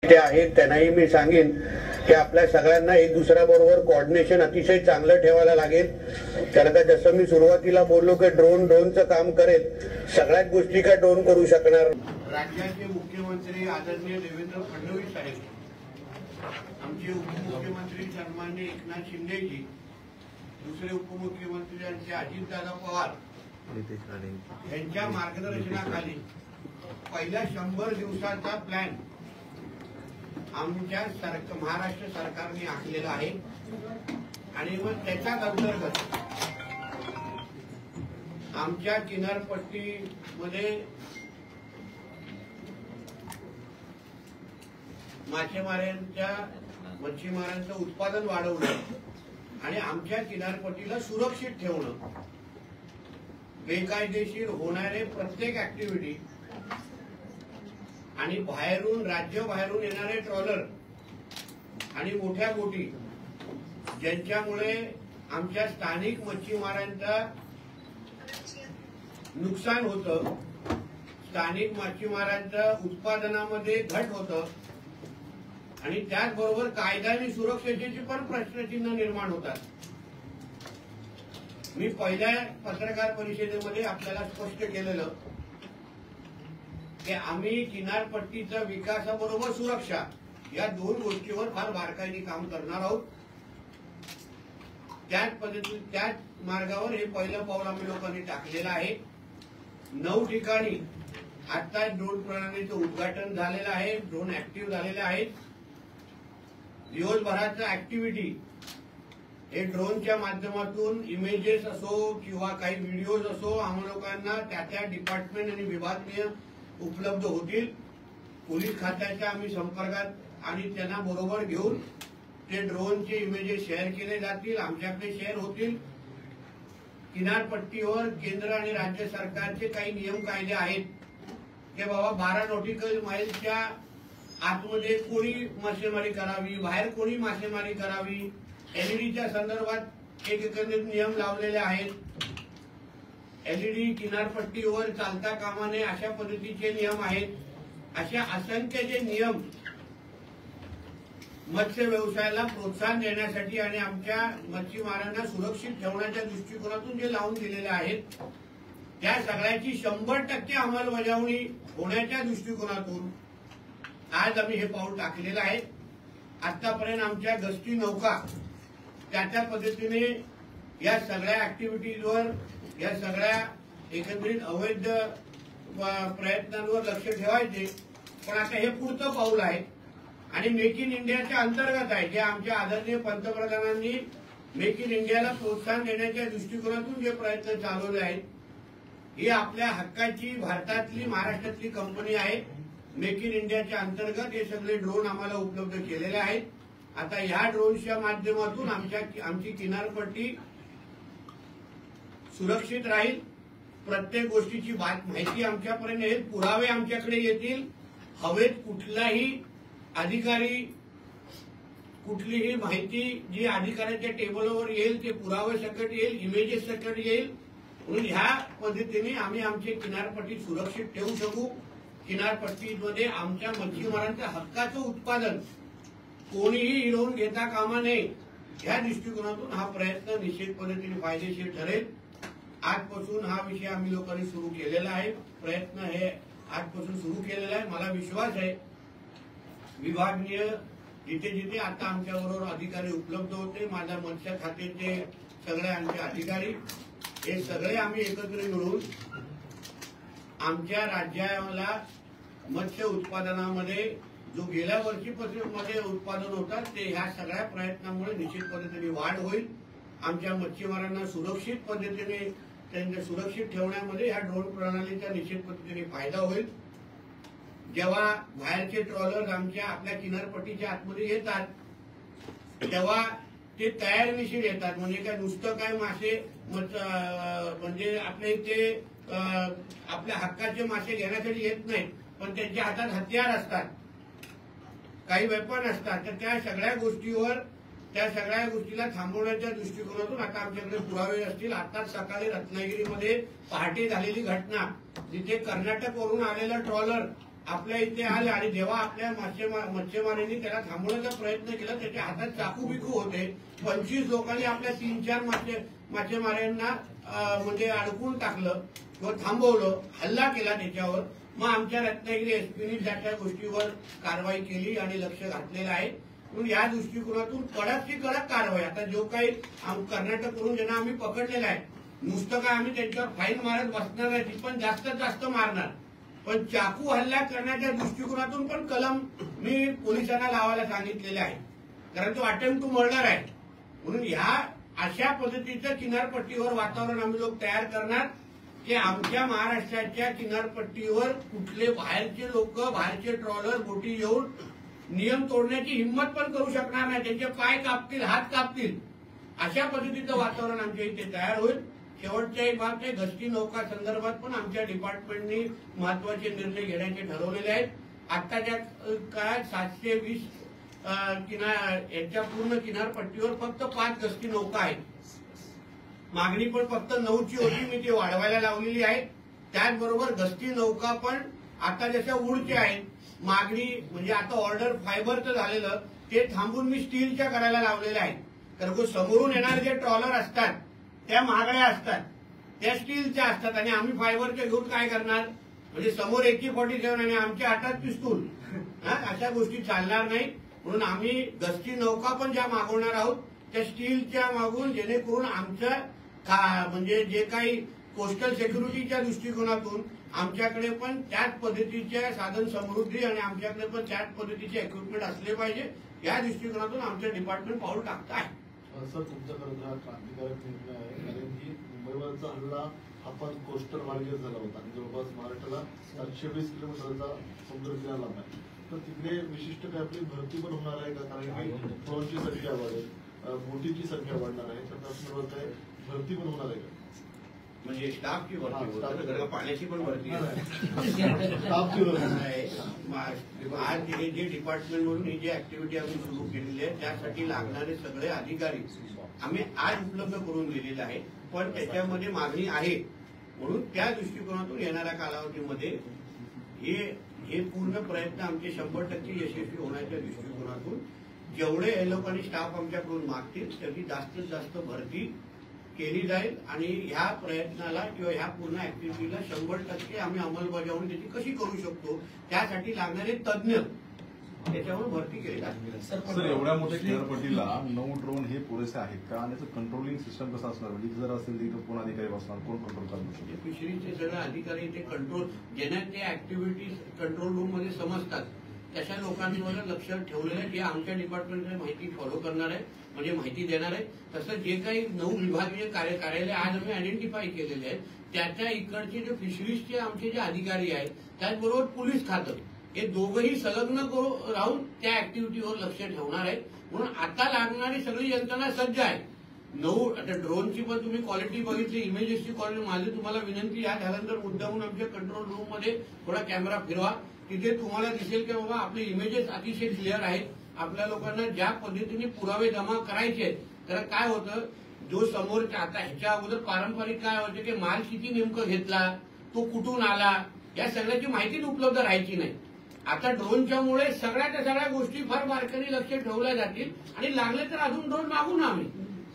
ते आहेत त्यांनाही मी सांगेन की आपल्या सगळ्यांना एक दुसऱ्याबरोबर कोऑर्डिनेशन अतिशय चांगलं ठेवायला लागेल। कारण का जसं मी सुरुवातीला बोललो की ड्रोनचं काम करेल, सगळ्याच गोष्टी काय ड्रोन करू शकणार। राज्याचे मुख्यमंत्री आदरणीय देवेंद्र फडणवीस साहेब, आमचे उपमुख्यमंत्री सन्माननीय एकनाथ शिंदेजी, दुसरे उपमुख्यमंत्री आमचे अजितदादा पवार यांच्या मार्गदर्शनाखाली पहिल्या 100 दिवसाचा प्लॅन आमच्या महाराष्ट्र सरकारने आखलेला आहे आणि मग त्याच्याच अंतर्गत आमच्या किनारपट्टीमध्ये मच्छीमारांचं उत्पादन वाढवणं आणि आमच्या किनारपट्टीला सुरक्षित ठेवणं, बेकायदेशीर होणारे प्रत्येक ऍक्टिव्हिटी आणि राज्याबाहेरून येणारे ट्रॉलर आणि मोठ्या बोटी ज्यांच्यामुळे आमच्या स्थानिक मच्छीमारांचा नुकसान होतं, स्थानिक मच्छीमारांच्या उत्पादनामध्ये घट होतं आणि त्याचबरोबर कायदा आणि सुरक्षेचे पण प्रश्नचिन्ह निर्माण होतात। मी पहिल्या पत्रकार परिषदेमध्ये आपल्याला स्पष्ट केलेलं की आम्ही किनारपट्टीचा विकासाबरोबर सुरक्षा या दोन गोष्टीवर फार बारकाईने काम करणार आहोत। त्याच मार्गावर हे पहिलं पाऊल आम्ही लोकांनी टाकलेलं आहे। 9 ठिकाणी आता ड्रोन प्रणालीचं उद्घाटन झालेलं आहे, ड्रोन ऍक्टिव्ह झालेले आहेत। दिवसभराचा ऍक्टिव्हिटी हे ड्रोनच्या माध्यमातून इमेजेस असो किंवा काही व्हिडिओज असो आम्हा लोकांना त्या डिपार्टमेंट आणि विभागीय उपलब्ध होतील। पोलीस खात्याच्या आम्ही संपर्कात आणि त्यांना बरोबर घेऊन ते ड्रोनचे इमेजेस शेअर केले जातील, आमच्याकडे शेअर होतील। किनारपट्टीवर केंद्र आणि राज्य सरकारचे काही नियम कायदे आहेत की बाबा 12 नॉटिकल माईलच्या आतमध्ये कोणी मासेमारी करावी, बाहेर कोणी मासेमारी करावी, एलईडीच्या संदर्भात एकंदरीत नियम लावलेले आहेत। एलईडी किनारपट्टीवर चालता कामा नये अशा पद्धतीचे नियम आहेत। अशा असंख्य जे नियम मत्स्य व्यवसायाला प्रोत्साहन देण्यासाठी आणि आमच्या मच्छीमारांना सुरक्षित ठेवण्याच्या दृष्टिकोनातून जे लावून दिलेले आहेत त्या सगळ्याची 100% अंमलबजावणी होण्याच्या दृष्टिकोनातून आज आम्ही हे पाऊल टाकलेलं आहे। आतापर्यंत आमच्या गस्ती नौका त्या पद्धतीने या सगळ्या ऍक्टिव्हिटीजवर, या सगळ्या एकंदरीत अवैध प्रयत्नांवर लक्ष ठेवायचे, पण आता हे पुढचं पाऊल आहे आणि मेक इन इंडियाच्या अंतर्गत आहे जे आमच्या आदरणीय पंतप्रधानांनी मेक इन इंडियाला प्रोत्साहन देण्याच्या दृष्टिकोनातून जे प्रयत्न चालवले आहेत। ही आपल्या हक्काची भारतातली महाराष्ट्रातली कंपनी आहे। मेक इन इंडियाच्या अंतर्गत हे सगळे ड्रोन आम्हाला उपलब्ध केलेले आहेत। आता ह्या ड्रोनच्या माध्यमातून आमची किनारपट्टी सुरक्षित राहील, प्रत्येक गोष्टीची माहिती आमच्यापर्यंत येईल, पुरावे आमच्याकडे येतील। हवेत कुठलाही अधिकारी कुठलीही माहिती जी अधिकाऱ्याच्या टेबलवर येईल ते पुरावे सकट येईल, इमेजेस सकट येईल। म्हणून ह्या पद्धतीने आम्ही आमची किनारपट्टी सुरक्षित ठेवू शकू। किनारपट्टीमध्ये आमच्या मच्छीमारांच्या हक्काचं उत्पादन कोणीही हिरावून घेता कामा नये या दृष्टिकोनातून हा प्रयत्न निश्चित पद्धतीने फायदेशीर ठरेल। आजपासून हा विषय आम्ही लोकांनी सुरू केलेला आहे, प्रयत्न हे आजपासून सुरू केलेला आहे। मला विश्वास आहे विभागीय जिथे जिथे आता आमच्याबरोबर अधिकारी उपलब्ध होते, माझ्या मत्स्य खात्याचे सगळे आमचे अधिकारी हे सगळे आम्ही एकत्र मिळून आमच्या राज्याला मत्स्य उत्पादनामध्ये जो गेल्या वर्षीमध्ये उत्पादन होतात ते ह्या सगळ्या प्रयत्नांमुळे निश्चित पद्धतीने वाढ होईल। आमच्या मच्छीमारांना सुरक्षित पद्धतीने त्यांच्या सुरक्षित ठेवण्यामध्ये ह्या ड्रोन प्रणालीचा निश्चित पद्धतीने फायदा होईल। जेव्हा बाहेरचे ट्रॉलर्स आपल्या किनारपट्टीच्या आतमध्ये येतात तेव्हा ते तयारीनिशीर येतात, म्हणजे काय नुसतं काय मासे म्हणजे आपल्या इथे आपल्या हक्काचे मासे घेण्यासाठी येत नाहीत, पण त्यांच्या हातात हत्यार असतात, काही वेपन असतात। तर त्या सगळ्या गोष्टीला थांबवण्याच्या दृष्टिकोनातून आता आमच्याकडे पुरावे असतील। आताच सकाळी रत्नागिरीमध्ये पहाटे झालेली घटना जिथे कर्नाटकवरून आलेला ट्रॉलर आपल्या इथे आले आणि जेव्हा आपल्या मच्छीमारांनी त्याला थांबवण्याचा प्रयत्न केला त्याच्या हातात चाकू बिकू होते. 25 लोकांनी आपल्या 3-4 मच्छीमारांना म्हणजे अडकून टाकलं किंवा थांबवलं, हल्ला केला त्याच्यावर. मग आमच्या रत्नागिरी एसपीनी त्या त्या गोष्टीवर कारवाई केली आणि लक्ष घातलेलं आहे. म्हणून या दृष्टिकोनातून कडकची कडक कारवाई. आता जो काही कर्नाटककडून ज्यांना आम्ही पकडलेला आहे, नुसतं काय आम्ही त्यांच्यावर फाईन मारत बसणार नाही, पण जास्तीत जास्त मारणार. पण चाकू हल्ला करण्याच्या दृष्टिकोनातून पण कलम मी पोलिसांना लावायला सांगितलेले आहे, कारण तो अटेम्प्ट टू मर्डर आहे. म्हणून ह्या अशा पद्धतीचं किनारपट्टीवर वातावरण आम्ही लोक तयार करणार की आमच्या महाराष्ट्राच्या किनारपट्टीवर कुठले बाहेरचे लोक, बाहेरचे ट्रॉलर, बोटी येऊन नियम तोडण्याची हिंमत पण करू शकणार नाही. त्यांचे पाय कापतील, हात कापतील, अशा पद्धतीचं वातावरण आमच्या इथे तयार होईल. शेवटच्या एक बाब, गस्ती नौका संदर्भात पण आमच्या डिपार्टमेंटनी महत्वाचे निर्णय घेण्याचे ठरवलेले आहेत. आताच्या काळात 720 याच्या पूर्ण किनारपट्टीवर फक्त 5 गस्ती नौका आहेत. मागणी पण फक्त 9ची होती, मी ती वाढवायला लावलेली आहे. त्याचबरोबर गस्ती नौका पण आता जशा वूडच्या आहेत, मागणी म्हणजे आता ऑर्डर फायबरचं झालेलं ते थांबून मी स्टीलच्या करायला लावलेल्या आहेत. कारण समोरून येणारे जे ट्रॉलर असतात त्या महागड्या असतात, त्या स्टीलच्या असतात आणि आम्ही फायबरच्या घेऊन काय करणार. म्हणजे समोर AK-47 आणि आमच्या हातात पिस्तूल, अशा गोष्टी चालणार नाही. म्हणून आम्ही गस्ती नौका पण ज्या मागवणार आहोत त्या स्टीलच्या मागून, जेणेकरून आमचं म्हणजे जे काही कोस्टल सिक्युरिटीच्या दृष्टिकोनातून आमच्याकडे पण त्याच पद्धतीच्या साधन समृद्धी आणि आमच्याकडे पण त्याच पद्धतीचे इक्विपमेंट असले पाहिजे. या दृष्टिकोनातून आमचं डिपार्टमेंट पाऊल टाकत आहे. सर, तुमच्याकडे हा क्रांतिकारक निर्णय आहे, कारण की मुंबईवरचा हल्ला हा पण कोस्टल मार्गे झाला होता आणि जवळपास महाराष्ट्राला 720 किलोमीटरचा समुद्र किनारा आहे. तर तिकडे विशिष्ट काही आपली भरती पण होणार आहे का? कारण की ड्रोनची संख्या वाढेल, बोटीची संख्या वाढणार आहे, तर त्या संदर्भात काही भरती पण होणार आहे का? म्हणजे स्टाफची भरती, पाण्याची पण भरती आज हे जे डिपार्टमेंट म्हणून ही जी ऍक्टिव्हिटी आम्ही सुरू केलेली आहे त्यासाठी लागणारे सगळे अधिकारी आम्ही आज उपलब्ध करून दिलेले आहे. पण त्याच्यामध्ये मागणी आहे, म्हणून त्या दृष्टिकोनातून येणाऱ्या कालावधीमध्ये हे पूर्ण प्रयत्न आमचे 100% यशस्वी होण्याच्या दृष्टिकोनातून जेवढे हे लोकांनी स्टाफ आमच्याकडून मागतील त्याची जास्तीत जास्त भरती केली जाईल आणि ह्या प्रयत्नाला किंवा ह्या पूर्ण ऍक्टिव्हिटीला 100% आम्ही अंमलबजावणी त्याची कशी करू शकतो त्यासाठी लागणारे तज्ज्ञ त्याच्यावर भरती केली जाईल. सर, एवढ्या मोठ्या किनारपट्टीला 9 ड्रोन हे पुरेसे आहेत का? आणि त्याचं कंट्रोलिंग सिस्टम कसं असणार? म्हणजे जर असेल तर कोण अधिकारी बसणार, कोण कंट्रोल करणार? फिशरीजचे सगळे अधिकारी ते कंट्रोल ज्यांना ते ऍक्टिव्हिटीज कंट्रोल रूम मध्ये समजतात तशा लोकांवर लक्ष ठेवलेलं आहे, जे आमच्या डिपार्टमेंटने माहिती फॉलो करणार आहे, म्हणजे माहिती देणार आहे. तसं जे काही 9 विभागीय कार्यालय आज आम्ही आयडेंटिफाय केलेले आहेत त्याच्या इकडचे जे फिशरीजचे आमचे जे अधिकारी आहेत त्याचबरोबर पोलीस खातं हे दोघंही संलग्न राहून त्या ऍक्टिव्हिटीवर लक्ष ठेवणार आहेत. म्हणून आता लागणारी सगळी यंत्रणा सज्ज आहे. 9 आता ड्रोनची पण तुम्ही क्वालिटी बघितली, इमेजेसची क्वालिटी. माझी तुम्हाला विनंती या झाल्यानंतर मुद्दामून आमच्या कंट्रोल रूम मध्ये थोडा कॅमेरा फिरवा, तिथे तुम्हाला दिसेल की बाबा आपले इमेजेस अतिशय क्लिअर आहेत. आपल्या लोकांना ज्या पद्धतीने पुरावे जमा करायचे आहेत, तर काय होतं जो समोरच्या आता ह्याच्या अगोदर पारंपरिक काय होतं की माल किती नेमकं घेतला, तो कुठून आला, या सगळ्याची माहितीच उपलब्ध राहायची नाही. आता ड्रोनच्यामुळे सगळ्याच्या सगळ्या गोष्टी फार बारकाईने लक्ष ठेवल्या जातील आणि लागले तर अजून ड्रोन मागू ना आम्ही.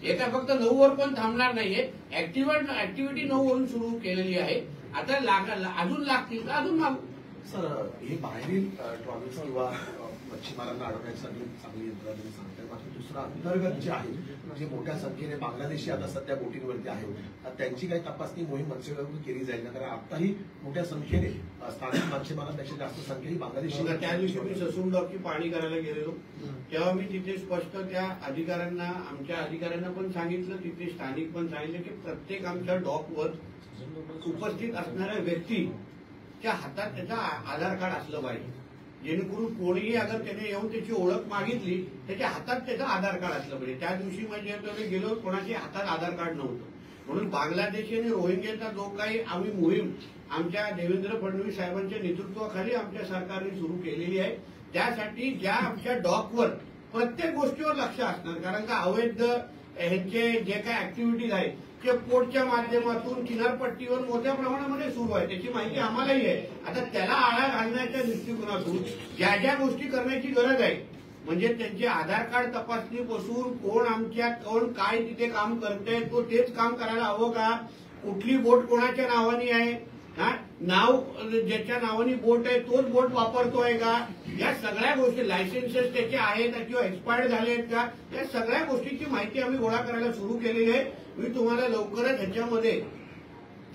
हे काय फक्त 9 वर पण थांबणार नाहीये. ऍक्टिव्हिटी 9 वरून सुरू केलेली आहे. आता अजून लागतील तर अजून मागू. सर, हे बाहेरील ट्रॉलिज किंवा मच्छीमारांना अडवण्यासाठी चांगली यंत्रणा तुम्ही सांगताय, मात्र दुसरा अंतर्गत जे आहे जे मोठ्या संख्येने बांगलादेशी आता सध्या बोटींवरती आहेत त्यांची काही तपासणी मोहीम मत्स्यविभागाकडून केली जाईल ना? कारण आताही मोठ्या संख्येने स्थानिक मच्छीमारांपेक्षा जास्त संख्या ही बांगलादेशी. त्या दिवशी मी ससून डॉकची पाणी करायला गेलेलो तेव्हा मी तिथे स्पष्ट त्या अधिकाऱ्यांना, आमच्या अधिकाऱ्यांना पण सांगितलं, तिथे स्थानिक पण सांगितलं की प्रत्येक आमच्या डॉकवर उपस्थित असणाऱ्या व्यक्तीच्या हातात त्याचा आधार कार्ड असलं पाहिजे, जेणेकरून कोणीही अगर त्याने येऊन त्याची ओळख मागितली त्याच्या हातात त्याचं आधार कार्ड असलं पाहिजे. त्या दिवशी म्हणजे गेलो कोणाच्या हातात आधार कार्ड नव्हतं. म्हणून बांगलादेशी आणि रोहिंग्याचा जो काही आम्ही मोहीम आमच्या देवेंद्र फडणवीस साहेबांच्या नेतृत्वाखाली आमच्या सरकारने सुरू केलेली आहे, त्यासाठी ज्या आमच्या डॉकवर प्रत्येक गोष्टीवर लक्ष असणार. कारण का अवैध ह्यांचे जे काय ऍक्टिव्हिटीज आहेत ते पोर्टच्या माध्यमातून किनारपट्टीवर मोठ्या प्रमाणामध्ये सुरू आहे, त्याची माहिती आम्हालाही आहे. आता त्याला आळा घालण्याच्या दृष्टिकोनातून ज्या ज्या गोष्टी करण्याची गरज आहे, म्हणजे त्यांचे आधार कार्ड तपासणीपासून कोण काय तिथे काम करतंय, तो तेच काम करायला हवं का, कुठली बोट कोणाच्या नावाने आहे, नाव ज्याच्या नावाने बोट आहे तोच बोट वापरतोय का, या सगळ्या गोष्टी, लायसन्सेस त्याचे आहेत किंवा एक्सपायर्ड झाले आहेत का, या सगळ्या गोष्टीची माहिती आम्ही गोळा करायला सुरू केलेली आहे. मी तुम्हाला लवकरच ह्याच्यामध्ये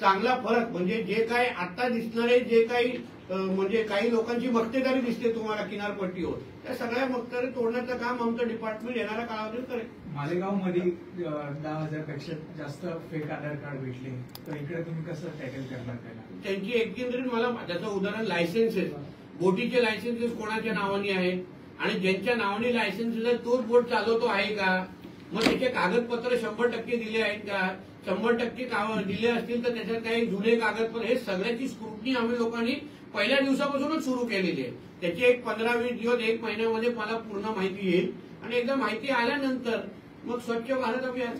चांगला फरक, म्हणजे जे काही आता दिसणारे जे काही म्हणजे काही लोकांची मक्तेदारी दिसते तुम्हाला किनारपट्टीवर, त्या सगळ्या मक्तेदारी तोडण्याचं काम आमचं डिपार्टमेंट येणाऱ्या कालावधीत करेल. मालेगावमध्ये 10,000 पेक्षा जास्त फेक आधार कार्ड भेटले, तर इकडे तुम्ही कसं टॅकल करणार त्याला? त्यांची एकंदरीत मला त्याचं उदाहरण लायसन्सेस, बोटीचे लायसन्सेस कोणाच्या नावाने आहेत आणि ज्यांच्या नावाने लायसन्सेस आहे तोच बोट चालवतो आहे का, मग त्याचे कागदपत्र 100% दिले आहेत का, 100% दिले असतील तर त्याच्यात काही जुने कागदपत्र, हे सगळ्याची स्क्रुटनी आम्ही लोकांनी पहिल्या दिवसापासूनच सुरू केलेली आहे. त्याची एक 15-20 दिवस 1 महिन्यामध्ये मला पूर्ण माहिती येईल आणि एकदा माहिती आल्यानंतर मग स्वच्छ भारत अभियान.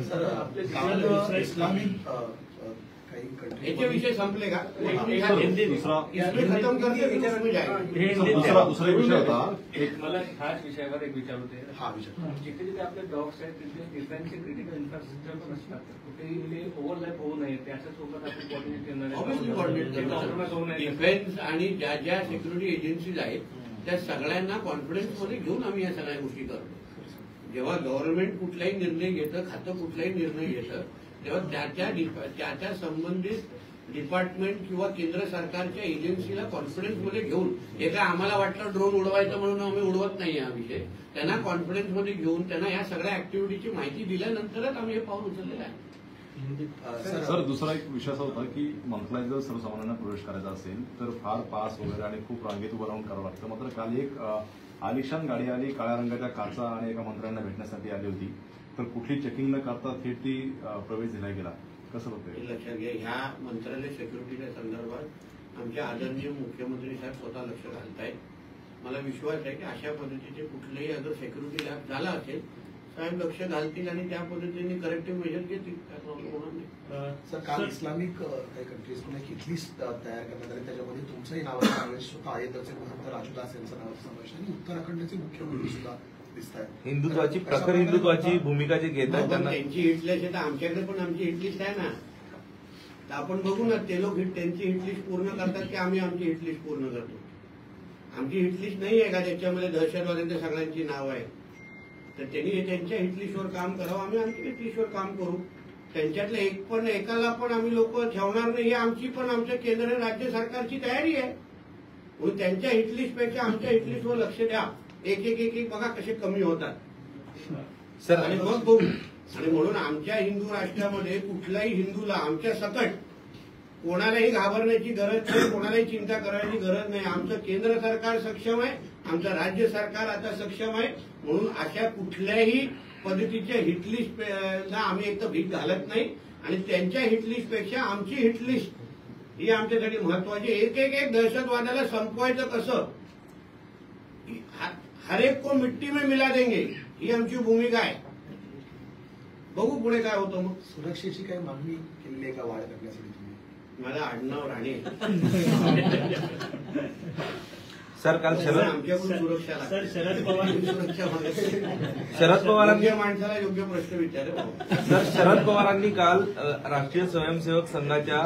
सर आपले इस्लामिक काही याचे विषय संपले का? दुसरा खतम करते दुसरा एक विषय होता, मला खास विषयावर एक विचारते. हा विषय जिथे जिथे आपले डॉग्स आहेत तिथे डिफेन्सचे क्रिटिकल इन्फ्रास्ट्रक्चर पण असतात, कुठेही ते ओव्हरलॅप होऊ नये त्याच्यासोबत आपण कोऑर्डिनेट करणार आहे. डिफेन्स आणि ज्या ज्या सिक्युरिटी एजन्सीज आहेत त्या सगळ्यांना कॉन्फिडन्समध्ये घेऊन आम्ही या सगळ्या गोष्टी करतो. जेव्हा गव्हर्नमेंट कुठलाही निर्णय घेतं, खातं कुठलाही निर्णय घेतं, तेव्हा त्या संबंधित डिपार्टमेंट किंवा केंद्र सरकारच्या एजन्सीला कॉन्फिडन्समध्ये घेऊन, हे काय आम्हाला वाटलं ड्रोन उडवायचं म्हणून आम्ही उडवत नाही हा विषय, त्यांना कॉन्फिडन्समध्ये घेऊन त्यांना या सगळ्या ऍक्टिव्हिटीची माहिती दिल्यानंतरच आम्ही हे पाऊल उचललेलं आहे. सर दुसरा एक विषय असा होता की मंत्रालयात जर सर्वसामान्यांना प्रवेश करायचा असेल तर फार पास वगैरे आणि खूप रांगेत उभं राहून करावं लागतं. मात्र काल एक आलिशान गाडी आली, काळ्या रंगाच्या काचा, आणि एका मंत्र्यांना भेटण्यासाठी आली होती, तर कुठली चेकिंग न करता थेट ती प्रवेश दिला गेला. कसं होतं लक्षात घ्या, ह्या मंत्रालय सिक्युरिटीच्या संदर्भात आमच्या आदरणीय मुख्यमंत्री साहेब स्वतः लक्ष घालतायत. मला विश्वास आहे की अशा पद्धतीचे कुठलेही अगर सिक्युरिटी लॅब झाला असेल साहेब लक्ष घालतील आणि त्या पद्धतीने करेक्टिव्ह मेजर घेतील, काय प्रॉब्लेम होणार नाही. सर काल इस्लामिक काही कंट्रीजकडून एक हिट लिस्ट तयार करण्यात आली, त्याच्यामध्ये तुमचंही नावाचा समावेश होता, अयोध्येचे महंत राजूदास यांचा नावाचा समावेश आणि उत्तराखंडचे मुख्यमंत्री सुद्धा दिसत आहेत. हिंदुत्वाची प्रखर हिंदुत्वाची भूमिका जे घेत आहेत त्यांना त्यांची हिटलिस्ट आहे, तर आमच्याकडे पण आमची हिटलिस्ट आहे ना, तर आपण बघू ना ते लोक त्यांची हिटलिस्ट पूर्ण करतात की आम्ही आमची हिटलिस्ट पूर्ण करतो. आमची हिटलिस्ट नाही आहे का त्याच्यामध्ये दहशतवाद्यांच्या सगळ्यांची नाव आहे, तर त्यांनी त्यांच्या हिटलिस्टवर काम करावं, आम्ही आमच्या हिटलिस्टवर काम करू. त्यांच्यातल्या एकाला पण आम्ही लोक ठेवणार नाही, ही आमची पण आमच्या केंद्र आणि राज्य सरकारची तयारी आहे. म्हणून त्यांच्या हिटलिस्टपेक्षा आमच्या हिटलिस्टवर लक्ष द्या, एक एक एक एक बघा कसे कमी होतात सर. आणि मग बघू. आणि म्हणून आमच्या हिंदू राष्ट्रामध्ये कुठल्याही हिंदूला आमच्या सकट कोणालाही घाबरण्याची गरज नाही, कोणालाही चिंता करायची गरज नाही. आमचं केंद्र सरकार सक्षम आहे, आमचं राज्य सरकार आता सक्षम आहे. म्हणून अशा कुठल्याही पद्धतीच्या हिटलिस्टला आम्ही एक तर भीक घालत नाही आणि त्यांच्या हिटलिस्टपेक्षा आमची हिटलिस्ट ही आमच्यासाठी महत्वाची. एक एक एक दहशतवादाला संपवायचं कसं, हर एक को मिट्टी में मिला देंगे, ही आमची भूमिका आहे. बघू पुढे काय होतं. मग सुरक्षेची काही मागणी केलेली आहे का वाढ करण्यासाठी तुम्ही? मला आडनाव राणे सर काल आमच्याकडून सुरक्षा लागते. शरद पवारांनी माणसाला योग्य प्रश्न विचार. सर शरद पवारांनी काल राष्ट्रीय स्वयंसेवक संघाच्या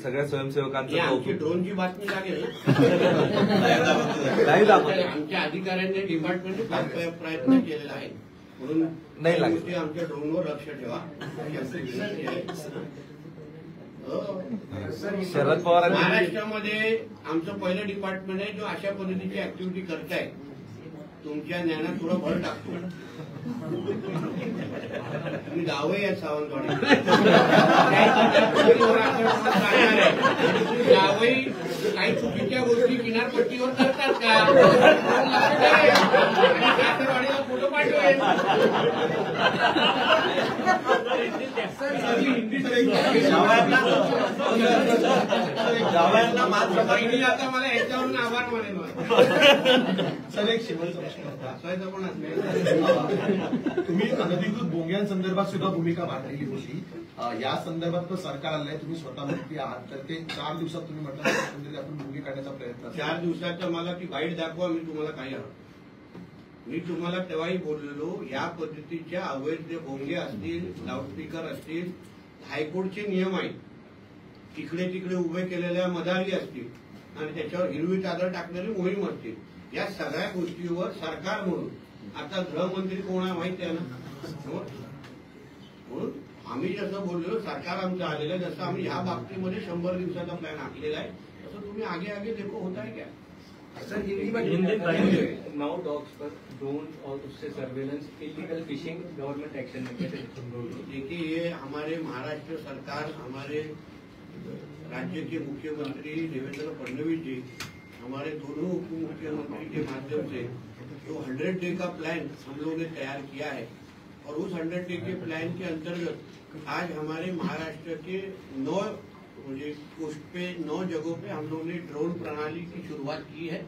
सगळ्या स्वयंसेवकांचं आमची ड्रोनची बातमी लागेल नाही ना, आमच्या अधिकाऱ्यांनी डिपार्टमेंटने प्रयत्न केलेला आहे. म्हणून नाही लागेल आमच्या ड्रोनवर लक्ष ठेवा. शरद पवार महाराष्ट्रामध्ये आमचं पहिलं डिपार्टमेंट आहे जो अशा पद्धतीची ऍक्टिव्हिटी करताय. तुमच्या ज्ञानात थोडं भर टाकतो. तुम्ही गावही आहे सावंतवाडी, गावही काही चुकीच्या गोष्टी किनारपट्टीवर करतात का, सासरवाडीला फोटो पाठवेल. जावयांना मात्र बहिणी आता मला याच्यावरून आभार मानेल. सर एक शेवटचा प्रश्न होता. असायचं पण असले तुम्ही अनधिकृत बोंग्यांसंदर्भात सुद्धा भूमिका मांडलेली होती. या संदर्भात पण सरकार आलंय, तुम्ही स्वतः मंत्री आहात, तर ते 4 दिवसात तुम्ही म्हटलं आपण भूमिका काढण्याचा प्रयत्न. 4 दिवसाचा मला ती वाईट दाखवा, मी तुम्हाला काय हवं. मी तुम्हाला तेव्हाही बोललेलो, या पद्धतीच्या अवैध भोंगे असतील, लाऊडस्पीकर असतील, हायकोर्टचे नियम आहेत, इकडे तिकडे उभे केलेल्या मदारी असतील आणि त्याच्यावर हिरवी चादर टाकणारी मोहीम असतील, या सगळ्या गोष्टीवर सरकार म्हणून आता गृहमंत्री कोण आहे माहिती आहे ना. म्हणून आम्ही जसं बोललेलो, सरकार आमचं आलेलं आहे, जसं आम्ही ह्या बाबतीमध्ये 100 दिवसाचा प्लॅन आखलेला आहे, तसं तुम्ही आगे आगे देखो होता है क्या. सर नाउ डॉग्स पर ड्रोन और उससे surveillance, illegal fishing, government action में कैसे देखिए, ये हमारे महाराष्ट्र सरकार, हमारे राज्य के मुख्यमंत्री देवेंद्र फडणवीस जी, हमारे दोनों उप मुख्यमंत्री के माध्यम से जो 100 डे का प्लान हम लोगों ने तैयार किया है, और उस 100 डे के प्लान के अंतर्गत आज हमारे महाराष्ट्र के 9 कोस्ट पे 9 जगहों पे हम लोगों ने ड्रोन प्रणाली की शुरुआत की है.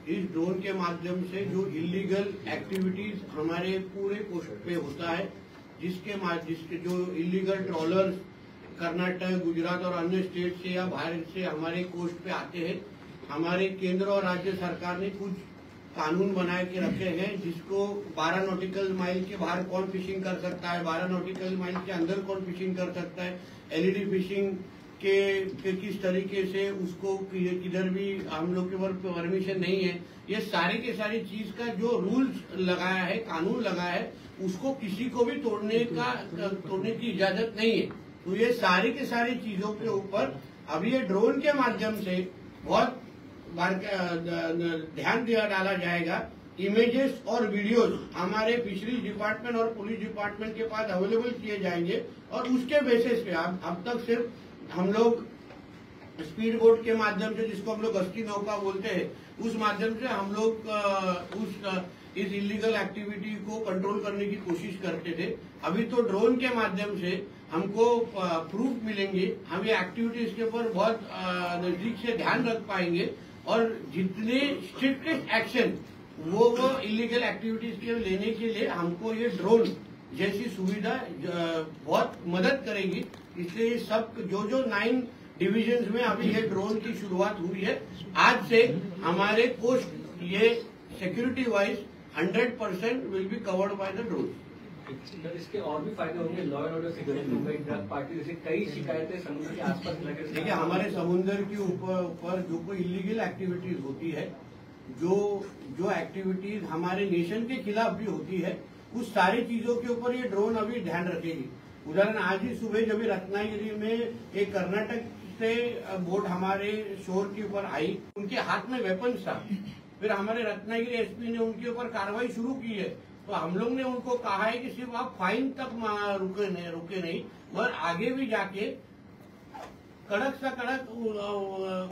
इस ड्रोन के माध्यम से जो इलीगल एक्टिविटीज हमारे पूरे कोस्ट पे होता है, जिसके जो इलीगल ट्रॉलर्स कर्नाटक, गुजरात और अन्य स्टेट से या बाहर से हमारे कोस्ट पे आते हैं, हमारे केंद्र और राज्य सरकार ने कुछ कानून बना के रखे हैं, जिसको 12 नॉटिकल माइल के बाहर कौन फिशिंग कर सकता है, 12 नॉटिकल माइल के अंदर कौन फिशिंग कर सकता है, एलईडी फिशिंग के किस तरीके से उसको किधर भी हम लोग के ऊपर परमिशन नहीं है, ये सारी के सारी चीज का जो रूल्स लगाया है, कानून लगाया है, उसको किसी को भी तोड़ने की इजाजत नहीं है. तो ये सारी के सारी चीजों के ऊपर अभी ये ड्रोन के माध्यम से बहुत ध्यान डाला जाएगा. इमेजेस और वीडियोस हमारे फिशरीज डिपार्टमेंट और पुलिस डिपार्टमेंट के पास अवेलेबल किए जाएंगे, और उसके बेसिस पे अब तक सिर्फ हम लोग स्पीड बोट के माध्यम से, जिसको हम लोग गश्ती नौका बोलते हैं, उस माध्यम से हम लोग इस इलीगल एक्टिविटी को कंट्रोल करने की कोशिश करते थे. अभी तो ड्रोन के माध्यम से हमको प्रूफ मिलेंगे, हम ये एक्टिविटीज के ऊपर बहुत नजदीक से ध्यान रख पाएंगे, और जितने स्ट्रिक्टेस्ट एक्शन वो इलीगल एक्टिविटीज के लेने के लिए हमको ये ड्रोन जैसी सुविधा बहुत मदद करेगी. इसलिए सब जो 9 डिविजन्स में अभी ये ड्रोन की शुरुआत हुई है. आज से हमारे कोस्ट ये security wise 100% will be covered by the drone. इसके और भी फायदे होंगे, लॉ एंड ऑर्डर सिक्योरिटी होंगे, ड्रग पार्टी जैसे कई शिकायतें समुद्र के आसपास लगे. देखिए, हमारे समुद्र के ऊपर जो कोई इलीगल एक्टिविटीज होती है, जो एक्टिविटीज हमारे नेशन के खिलाफ भी होती है, उस सारी चीजों के ऊपर ये ड्रोन अभी ध्यान रखेगी. उदाहरण, आज ही सुबह जब रत्नागिरी में एक कर्नाटक से बोट हमारे शोर के ऊपर आई, उनके हाथ में वेपन्स था. फिर हमारे रत्नागिरी एसपी ने उनके ऊपर कार्रवाई शुरू की है. तो हम लोग ने उनको कहा है कि सिर्फ आप फाइन तक रुके नहीं, मगर आगे भी जाके कड़क सा कड़क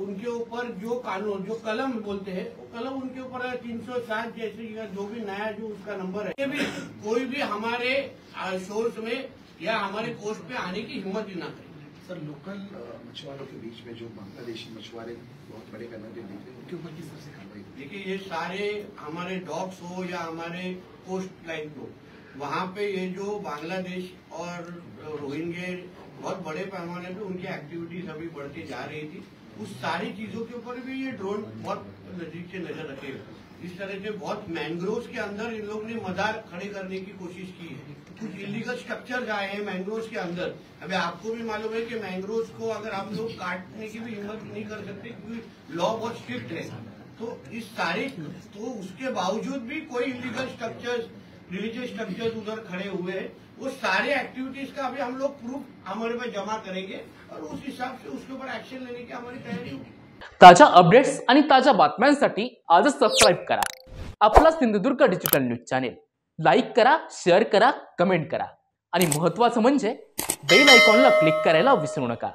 उनके ऊपर जो कानून, जो कलम बोलते हैं, वो कलम उनके ऊपर 307 जैसे जो भी नया जो उसका नंबर है, ये भी कोई भी हमारे शोर्स में या हमारे कोस्ट पे आने की हिम्मत ही ना करें. सर, लोकल मछुआरों के बीच में जो बांग्लादेशी मछुआरे बहुत बड़े पैमाने पे दिख रहे हैं, उनके ऊपर किस तरह से कार्रवाई? देखिए, ये सारे हमारे डॉग्स हो या हमारे कोस्ट लाइन हो, वहाँ पे ये जो बांग्लादेश और रोहिंग्या बहुत बड़े पैमाने पे उनकी एक्टिविटीज अभी बढ़ती जा रही थी, उस सारी चीजों के ऊपर भी ये ड्रोन बहुत नजदीक से नजर रखेगा. इस तरह से बहुत मैंग्रोव्स के अंदर इन लोग ने मदार खड़े करने की कोशिश की है. कुछ इलीगल स्ट्रक्चर आए हैं मैंग्रोव्स के अंदर. अभी आपको भी मालूम है कि मैंग्रोव्स को अगर हम लोग काटने की भी हिम्मत नहीं कर सकते, क्योंकि लॉ बहुत स्ट्रिक्ट है. तो इस सारे, तो उसके बावजूद भी कोई इलीगल स्ट्रक्चर्स, रिलीजियस स्ट्रक्चर्स उधर खड़े हुए हैं. वो सारे एक्टिविटीज का अभी हम लोग प्रूफ हमारे पास जमा करेंगे, और उस हिसाब से उसके ऊपर एक्शन लेने की हमारी तैयारी होगी. ताज्या अपडेट्स आणि ताज्या बातम्यांसाठी आजच सबस्क्राईब करा आपला Sindhudurg digital news channel. Like करा, शेअर करा, कमेंट करा, आणि महत्त्वाचं म्हणजे बेल आयकॉनला क्लिक करायला विसरू नका.